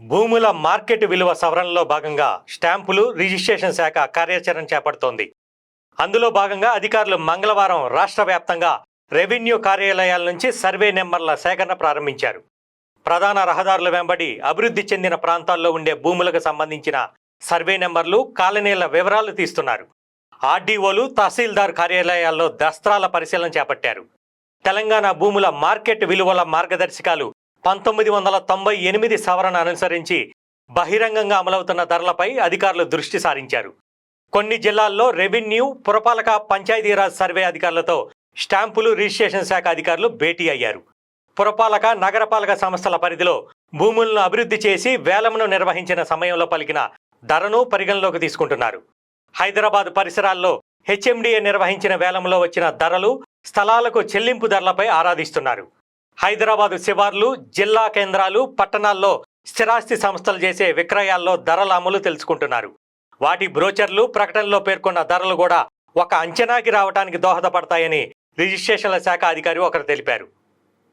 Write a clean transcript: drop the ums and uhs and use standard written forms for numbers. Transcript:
భూముల మార్కెట్ విలువ సవరణలో భాగంగా స్టాంపులు రిజిస్ట్రేషన్ శాఖ కార్యాచరణ చేపడుతోంది. అందులో భాగంగా అధికారులు మంగళవారం రాష్ట్ర వ్యాప్తంగా రెవెన్యూ కార్యాలయాల నుంచి సర్వే నెంబర్ల సేకరణ ప్రారంభించారు. ప్రధాన రహదారుల వెంబడి అభివృద్ధి చెందిన ప్రాంతాల్లో ఉండే భూములకు సంబంధించిన సర్వే నెంబర్లు, కాలనీల వివరాలు తీస్తున్నారు. ఆర్డీఓలు, తహసీల్దార్ కార్యాలయాల్లో దస్త్రాల పరిశీలన చేపట్టారు. తెలంగాణ భూముల మార్కెట్ విలువల మార్గదర్శకాలు 1998 సవరణ అనుసరించి బహిరంగంగా అమలవుతున్న ధరలపై అధికారులు దృష్టి సారించారు. కొన్ని జిల్లాల్లో రెవెన్యూ, పురపాలక, పంచాయతీరాజ్ సర్వే అధికారులతో స్టాంపులు రిజిస్ట్రేషన్ శాఖ అధికారులు భేటీ అయ్యారు. పురపాలక, నగరపాలక సంస్థల పరిధిలో భూములను అభివృద్ధి చేసి వేలంను నిర్వహించిన సమయంలో పలికిన ధరను పరిగణలోకి తీసుకుంటున్నారు. హైదరాబాద్ పరిసరాల్లో హెచ్ఎండిఏ నిర్వహించిన వేలంలో వచ్చిన ధరలు, స్థలాలకు చెల్లింపు ధరలపై ఆరాధిస్తున్నారు. హైదరాబాదు శివార్లు, జిల్లా కేంద్రాలు, పట్టణాల్లో స్థిరాస్తి సంస్థలు చేసే విక్రయాల్లో ధరల అమలు తెలుసుకుంటున్నారు. వాటి బ్రోచర్లు, ప్రకటనలో పేర్కొన్న ధరలు కూడా ఒక అంచనాకి రావడానికి దోహదపడతాయని రిజిస్ట్రేషన్ల శాఖ అధికారి ఒకరు తెలిపారు.